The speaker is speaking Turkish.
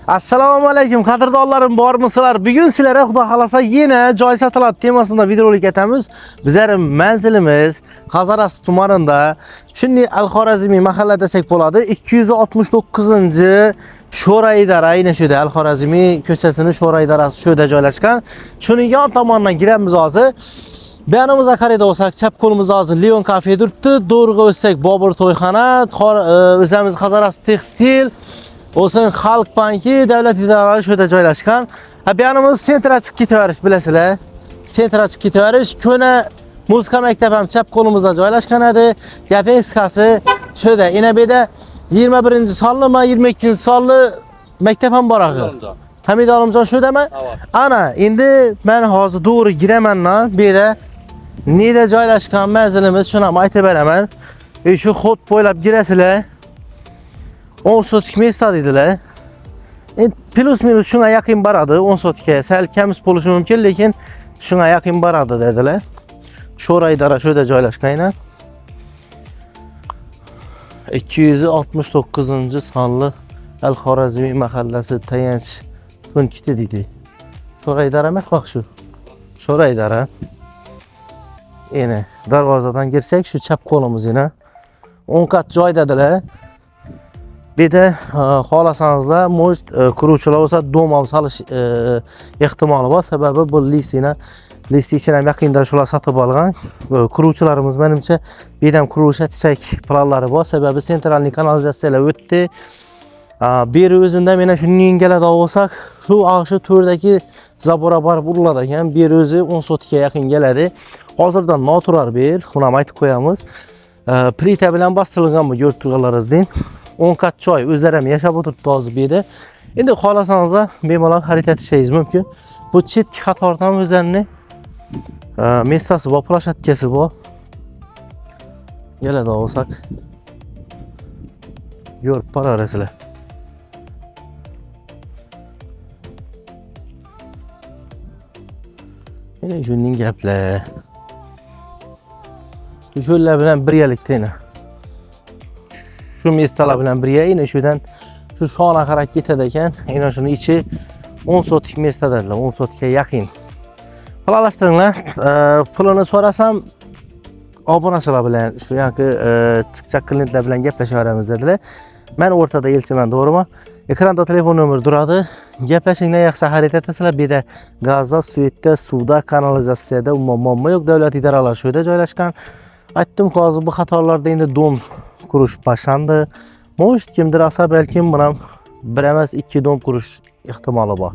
Assalomu alaykum qadrdonlarim, bormisizlar? Bugun sizlarga xudo xolasa yana joy sotiladi temasida videorolik etamiz. Bizning manzilimiz Qazaras tumanida, shunday Al-Xorazmiy mahalla desak bo'ladi. 269-Sho'ra idora, aynan shuda Al-Xorazmiy ko'chasining Sho'ra idorasi shuda joylashgan. Shuning yon tomonidan giramiz hozir. Beyanımıza qarayda olsak, chap qo'limizda hozir Leon kafe turibdi. Do'rg'a o'tsak Bobur to'yxona, o'zimiz Qazaras tekstil, olsun Xalq banki, davlat idoralari shuda joylashgan. Beyanimiz sentra chiqib ketaverish, bilasizlar. Sentra chiqib ketaverish, ko'na muzika maktabi ham chap qo'limizda joylashgan edi. Yapeskasi shuda. Inabeda 21-sonlimi, 22-sonli maktab ham bor axir. Hamid Olimjon shudami? Ana, endi men hozir to'g'ri giraman-na, bu yerda neda joylashgan manzilimiz shuni ham aytib beraman. Shu xot bo'ylab girasizlar. 10 sotik mesta dedilar. Plus minus shunga yaqin boradi, 10 sotikka. Sal kamiz bo'lishi mumkin, lekin shunga yaqin boradi dedilar. Sho'ra idora shuda joylashgan. 269-sonli Al-Xorazmiy mahallasi tayanch punkti dedi. Sho'ra idora emas, bak shu. Sho'ra idora. Yine darvozadan girsak şu chap qo'limiz yana 10 kat joy dedilar. Bir de xohlasanızlar, может quruvchilar bo'lsa dom ham solish ehtimoli bor. Sababi bu listin ham yaqinda shular sotib olgan. Quruvchilarimiz menimcha bu yerdan qurilish etishak planlari bor. Sababi sentralniy kanalizatsiyalar o'tdi. Bir o'zida mena shundan keladi olsak, shu to'rdagi zabora borib uriladi ekan. Bir o'zi 10 sotikka yaqin keladi. Hozirdan noturar bir, buni ham aytib qo'yamiz. Plita bilan bostirilgan bu ko'rib turganlaringizdan 10 kat joy o'zlari ham yashab o'tiribdi hozir bu yerda. Endi xohlasanizlar bemalol xarid etishingiz mumkin. Bu chetki qatordan o'zlarining mestasi bor, plashatkasi bor. Keladi olsak, ko'rib borasizlar. Yine şunun gaplar. Şöyle bilen birgalikda yine. Şu mestalar bilen birga yine şuradan şu shona qarab ketadi ekan. Yine shuni ichi 10 sotik mesta dedilar, 10 sotikka yaqin. Planlashtiringlar. Pulini so'rasam obunachilar bilan shu yoki chiqchaq klientlar bilan gaplashaveramiz dedilar. Men o'rtada elchiman, to'g'rimi? Ekranda telefon nomeri turadi. Gaplashinglar yaxshi xarid etasizlar. Bu yerda gazda, suvda, suvda, kanalizatsiyada umuman yo'q. Davlat idoralari shu yerda joylashgan. Aytdim, hozir bu xatolarda endi dom qurish boshlandi. Может kimdir asa balkim buni bir emas 2 dom qurish ehtimoli bor.